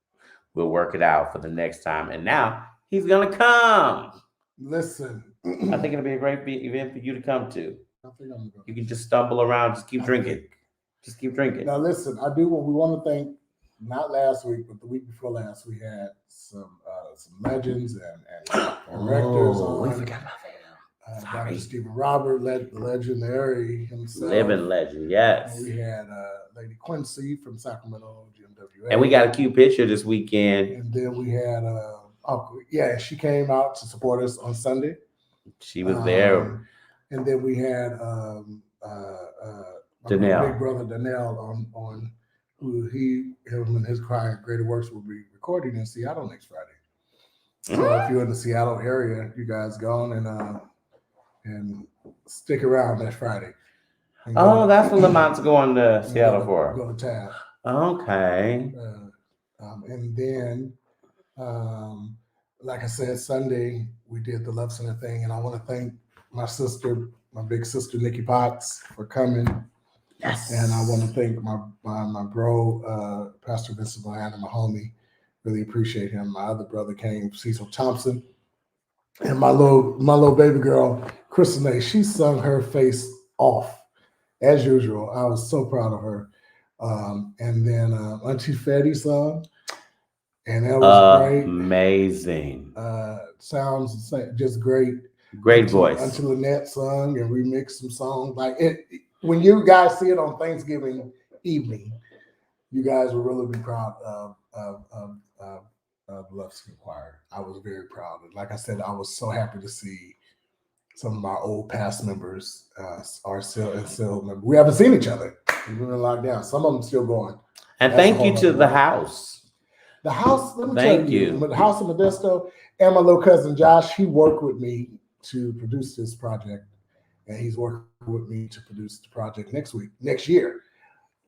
we'll work it out for the next time. And now he's gonna come. Listen, I think it'll be a great event for you to come to. I think I'm gonna You can just stumble around, just keep drinking. Just keep drinking. Now listen, we want to thank, not last week, but the week before last, we had some legends and directors on. We forgot about that. Sorry. Dr. Stephen Robert, the legendary himself. Living legend, yes. And we had Lady Quincy from Sacramento, GMWA. And we got a cute picture this weekend. And then we had, she came out to support us on Sunday. She was there. And then we had Danelle. big brother Danelle on who him and his choir Greater Works will be recording in Seattle next Friday. So if you're in the Seattle area, you guys go on and stick around next Friday. That's what Lamont's going to Seattle for. Go to Tab. Okay. And then, like I said, Sunday we did the Love Center thing, and I want to thank my big sister Nikki Potts for coming. Yes. And I want to thank my bro, Pastor Vincent Bland, my homie. Really appreciate him. My other brother came, Cecil Thompson, and my little baby girl, Kristine. She sung her face off as usual. I was so proud of her. And then Auntie Fetty sung, and that was great. Amazing. Sounds just great. Great voice. Auntie Lynette sung and remixed some songs. Like it, when you guys see it on Thanksgiving evening, you guys will really be proud of Love Center Choir. I was very proud. And like I said, I was so happy to see some of my old past members are still members. We haven't seen each other. We've been locked down. Some of them still going. And thank you to the house. The house, let me Thank tell you. The house in Modesto, and my little cousin Josh, he worked with me to produce this project, and he's working with me to produce the project next year.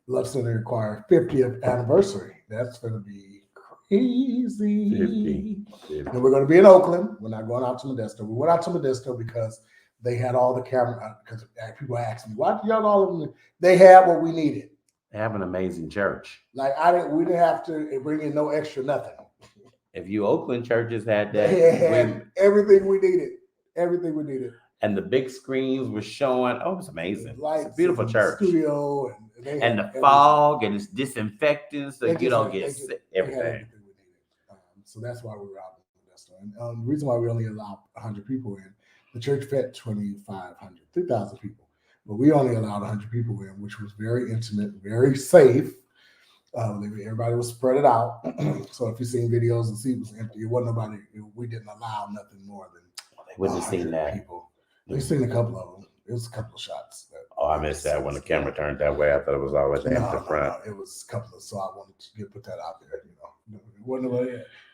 Love Center Choir 50th anniversary. That's going to be crazy. 50. And we're going to be in Oakland. We're not going out to Modesto. We went out to Modesto because they had all the camera. Because people asked me, "Why do y'all all of them?" They had what we needed. They have an amazing church. Like we didn't have to bring in no extra nothing. If you Oakland churches had that, everything we needed. Everything we needed. And the big screens were showing. Oh, it's amazing. Lights, it's a beautiful church. Studio and the fog and it's disinfecting, so you don't get sick. Everything. So that's why we were out in Modesto. And the reason why we only allowed 100 people in, the church fit 2,500, 3,000 people. But we only allowed 100 people in, which was very intimate, very safe. Everybody was spread it out. So if you've seen videos, the seat was empty. It wasn't nobody. We didn't allow nothing more than they wouldn't have seen that. People. We've seen a couple of them. It was a couple of shots. Oh, I missed that when the camera turned that way. I thought it was always aimed at the front. It was a couple of, so I wanted to put that out there. It wasn't like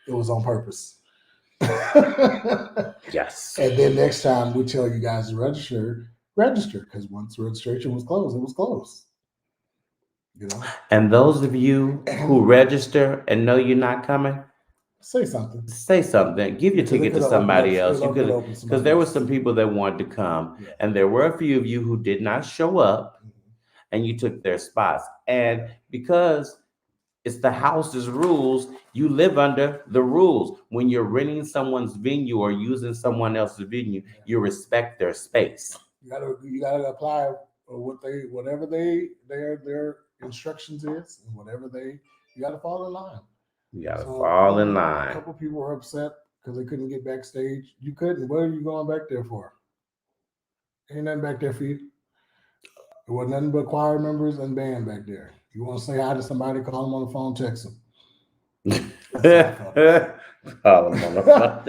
it was on purpose. Yes. And then next time we tell you guys to register because once registration was closed, it was closed. And those of you who register and know you're not coming, say something. Say something. Give your ticket to somebody else. You could, because there were some people that wanted to come, and there were a few of you who did not show up, and you took their spots. And because it's the house's rules, you live under the rules. When you're renting someone's venue or using someone else's venue, you respect their space. You gotta apply whatever their instructions is, and whatever you gotta fall in line. You gotta fall in line. A couple people were upset because they couldn't get backstage. You couldn't. What are you going back there for? Ain't nothing back there for you. There wasn't nothing but choir members and band back there. You want to say hi to somebody, call them on the phone, text them. Call them on the phone.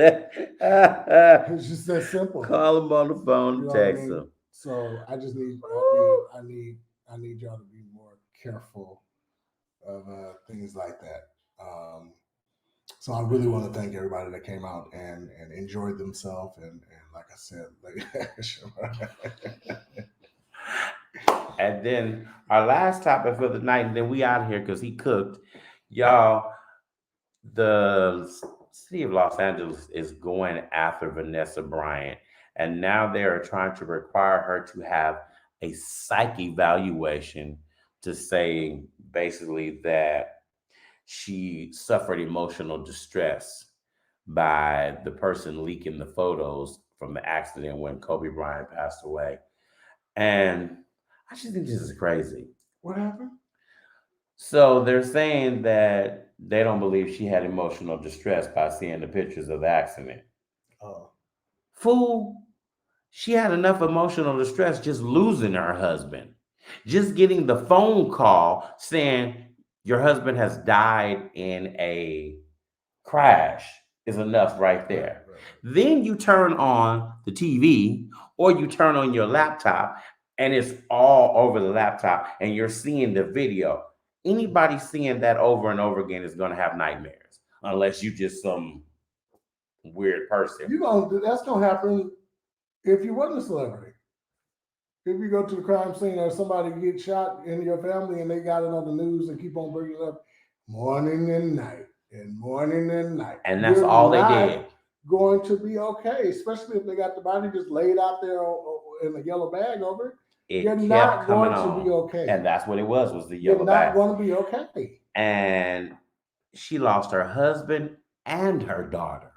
It's just that simple. Call them on the phone, text them. So I just need y'all to be more careful of things like that. So I really want to thank everybody that came out and enjoyed themselves and like I said, And then our last topic for the night, and then we out of here because he cooked. Y'all, the city of Los Angeles is going after Vanessa Bryant, and now they are trying to require her to have a psych evaluation to say basically that she suffered emotional distress by the person leaking the photos from the accident when Kobe Bryant passed away. And I just think this is crazy. What happened? So they're saying that they don't believe she had emotional distress by seeing the pictures of the accident. Oh. Fool, she had enough emotional distress just losing her husband. Just getting the phone call saying your husband has died in a crash is enough right there. Right. Then you turn on the TV or you turn on your laptop and it's all over the laptop and you're seeing the video. Anybody seeing that over and over again is going to have nightmares unless you just some weird person. That's going to happen if you wasn't a celebrity. If you go to the crime scene or somebody gets shot in your family and they got it on the news and keep on bringing it up morning and night. And morning and night. And that's all they did. Going to be okay, especially if they got the body just laid out there in a yellow bag over it. You're not going to be okay. And that's what it was the yellow bag. You're not going to be okay. And she lost her husband and her daughter.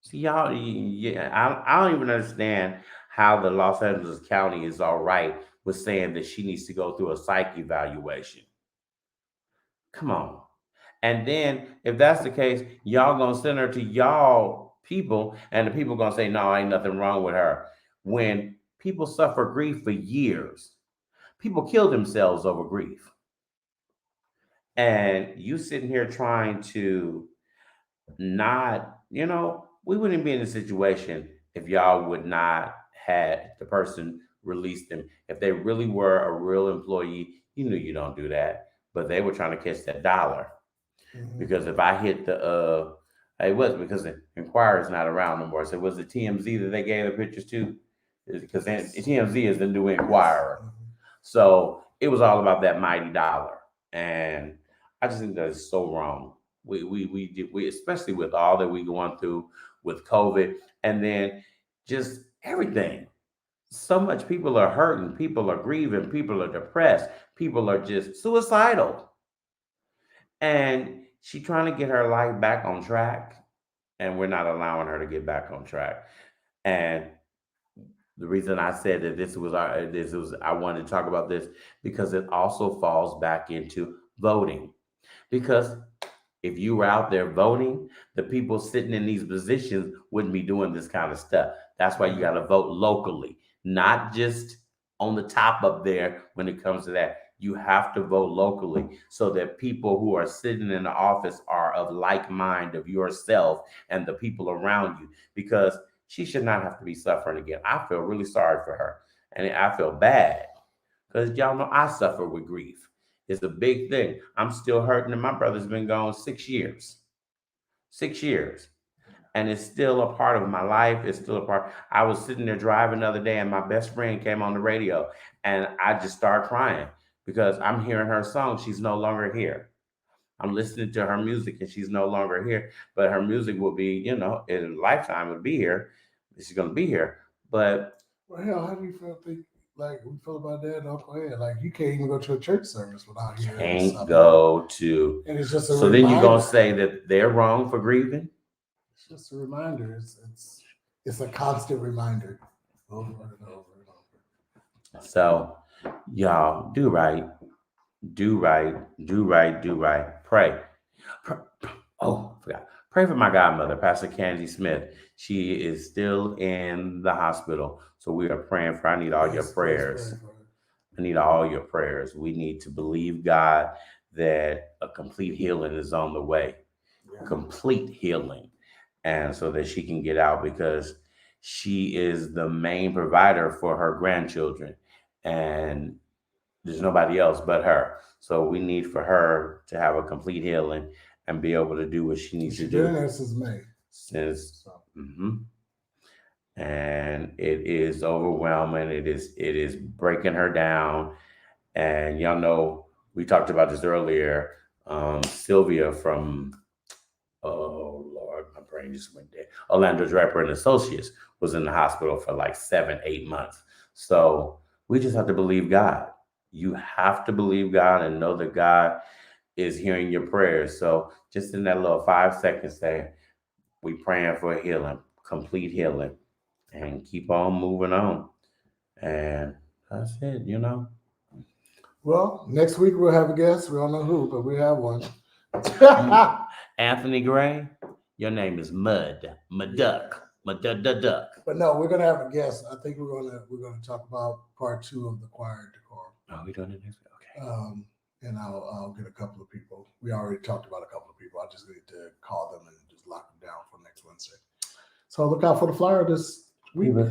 See, y'all, I don't even understand how the Los Angeles County is all right with saying that she needs to go through a psych evaluation. Come on. And then if that's the case, y'all gonna send her to y'all people and the people gonna say, no, ain't nothing wrong with her. When people suffer grief for years, people kill themselves over grief. And you sitting here trying to not, we wouldn't be in a situation if y'all would not had the person release them. If they really were a real employee, you knew you don't do that, but they were trying to catch that dollar. Mm-hmm. Because if I hit it wasn't because the Inquirer's not around no more. So was it TMZ that they gave the pictures to? Because TMZ is the new Inquirer. Mm-hmm. So it was all about that mighty dollar. And I just think that is so wrong. We especially with all that we going through with COVID and then just everything. So much people are hurting, people are grieving, people are depressed, people are just suicidal. And she's trying to get her life back on track, and we're not allowing her to get back on track. And the reason I said that I wanted to talk about this because it also falls back into voting. Because if you were out there voting, the people sitting in these positions wouldn't be doing this kind of stuff. That's why you got to vote locally, not just on the top up there when it comes to that. You have to vote locally so that people who are sitting in the office are of like mind of yourself and the people around you, because she should not have to be suffering again. I feel really sorry for her. And I feel bad because y'all know I suffer with grief. It's a big thing. I'm still hurting, and my brother's been gone 6 years. 6 years. And it's still a part of my life. It's still a part. I was sitting there driving the other day, and my best friend came on the radio, and I just started crying because I'm hearing her song. She's no longer here. I'm listening to her music, and she's no longer here. But her music will be, in a lifetime, will be here. She's gonna be here. But Well, hell, how do you think like we feel about that, Uncle Ed? Like you can't even go to a church service without hearing can't something. go to. And it's just a So reminder. then you're gonna say that they're wrong for grieving? It's just a reminder. It's a constant reminder over and over and over. So y'all do right, do right, do right, do right. Pray. Oh, I forgot. Pray for my godmother, Pastor Candy Smith. She is still in the hospital. So we are praying for. I need all your prayers. I need all your prayers. We need to believe God that a complete healing is on the way. Yeah. Complete healing. And so that she can get out, because she is the main provider for her grandchildren. And there's nobody else but her. So we need for her to have a complete healing and be able to do what she needs to do. She's been there since May. And it is overwhelming. It is breaking her down. And y'all know, we talked about this earlier. Sylvia from, oh Lord, my brain just went there. Orlando Draper and Associates was in the hospital for like 7-8 months. So we just have to believe God. You have to believe God and know that God is hearing your prayers. So just in that little 5 seconds there, we praying for healing, complete healing, and keep on moving on. And that's it, Well, next week we'll have a guest. We don't know who, but we have one. Anthony Gray, your name is Mud Duck. But no, we're gonna have a guest. I think we're gonna talk about part 2 of the choir decor. Oh, we doing it next week? Okay. And I'll get a couple of people. We already talked about a couple of people. I just need to call them and just lock them down for next Wednesday. So look out for the flyer this week. We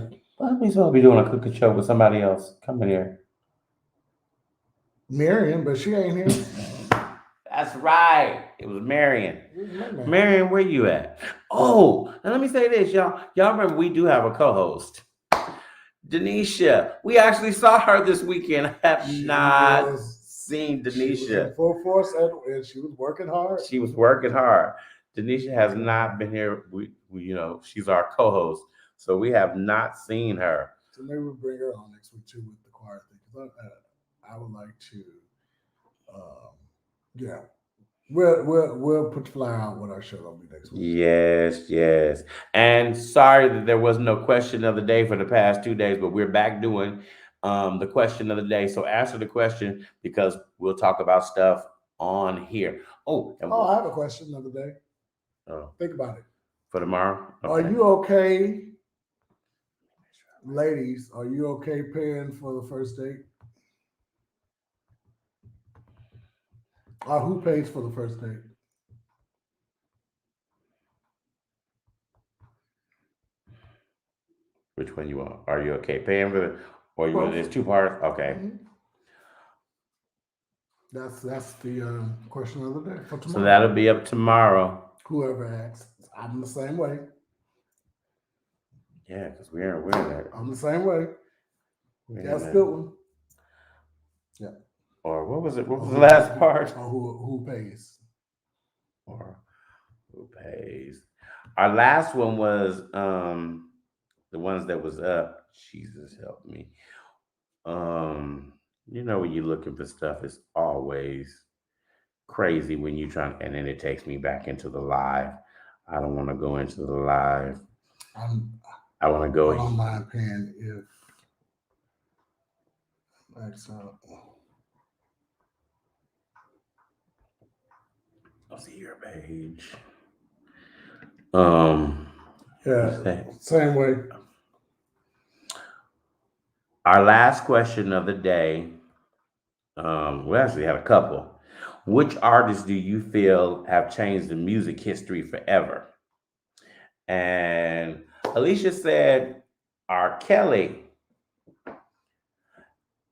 supposed to be doing a cooking show with somebody else coming here. Marion, but she ain't here. That's right. It was Marion. Marion, where you at? Oh, and let me say this, y'all. Y'all remember we do have a co-host, Denisha. We actually saw her this weekend. I have not seen Denisha. She was in full force, and she was working hard. She was working hard. Denisha has not been here. We she's our co-host, so we have not seen her. So maybe we'll bring her on next week too with the choir thing. Because I would like to, we'll put the flyer out what our show will be next week. Yes. And sorry that there was no question of the day for the past 2 days, but we're back doing the question of the day. So answer the question, because we'll talk about stuff on here. I have a question of the day. Oh, think about it for tomorrow. Okay. Are you okay, ladies? Are you okay paying for the first date? Who pays for the first date? Which one you want? Are you okay paying for the, or you want? There's 2 parts. Okay. Mm-hmm. That's the question of the day for tomorrow. So that'll be up tomorrow. Whoever asks, I'm the same way. Yeah, because we're in there. I'm the same way. That's a good one. Yeah. Or what was it? What was the last part? Or who pays? Or who pays? Our last one was the ones that was up. Jesus help me. When you're looking for stuff, it's always crazy when you're trying, and then it takes me back into the live. I don't want to go into the live. I want to go. I don't mind paying if max out. I'll see your page. Yeah, same way. Our last question of the day. We actually had a couple. Which artists do you feel have changed the music history forever? And Alicia said R. Kelly.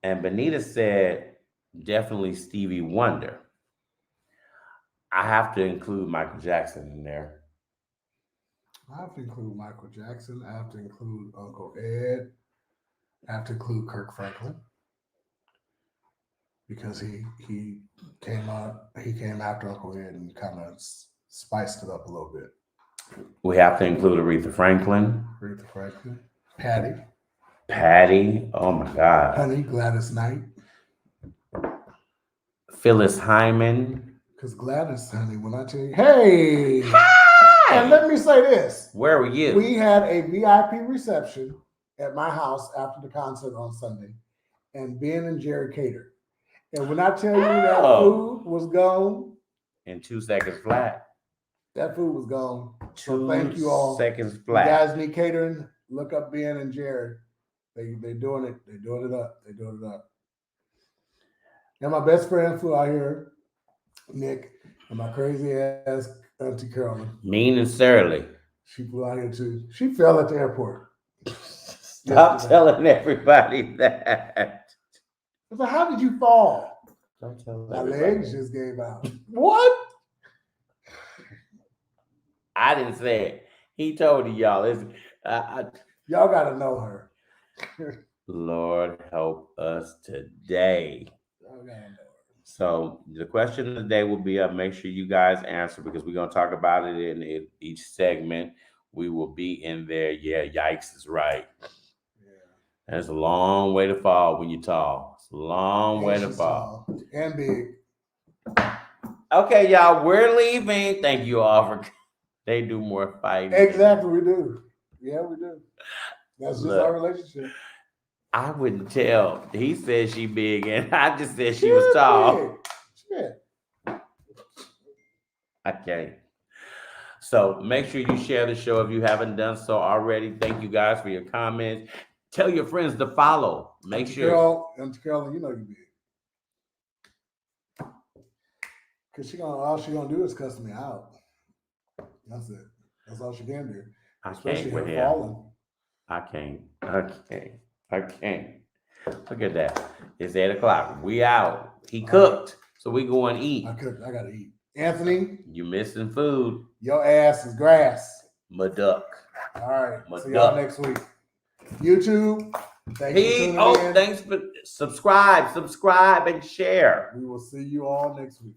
And Benita said, definitely Stevie Wonder. I have to include Michael Jackson in there. I have to include Michael Jackson. I have to include Uncle Ed. I have to include Kirk Franklin because he came after Uncle Ed and kind of spiced it up a little bit. We have to include Aretha Franklin. Aretha Franklin, Patty, Oh my God. Honey, Gladys Knight. Phyllis Hyman. Because Gladys, honey, when I tell you, hey, Hi! and let me say this. Where were you? We had a VIP reception at my house after the concert on Sunday, and Ben and Jerry catered. And when I tell you that food was gone, in 2 seconds flat. that food was gone. 2 So thank you all. seconds You flat. guys need catering. Look up Ben and Jerry. They doing it. They doing it up. They doing it up. And my best friend flew out here, Nick, and my crazy ass Auntie Carolyn. Mean and surly. She flew out here too. She fell at the airport. Stop telling everybody that. I said, how did you fall? Don't tell My everybody. legs just gave out. What? I didn't say it. He told y'all. Y'all got to know her. Lord help us today. Y'all got to know her. So the question of the day will be up. Make sure you guys answer because we're going to talk about it in each segment. We will be in there. Yeah, yikes is right. Yeah. That's a long way to fall when you're tall. It's a long way to fall. Tall and big. Okay, y'all, we're leaving. Thank you all for. They do more fighting. Exactly, we do. Yeah, we do. That's just Look. our relationship. I wouldn't tell. He said she big, and I just said she was tall. Shit. I can't. So make sure you share the show if you haven't done so already. Thank you guys for your comments. Tell your friends to follow. Make sure. Auntie Carolyn, you know you big. Cause all she gonna do is cuss me out. That's it. That's all she can do. I Especially can't with her him. falling. I can't. Look at that. It's 8:00. We out. He cooked, so we go and eat. I gotta eat. Anthony, You missing food. your ass is grass. Maduck. All right. My See y'all duck. next week. YouTube. Thank you for tuning in. Thanks for subscribe and share. We will see you all next week.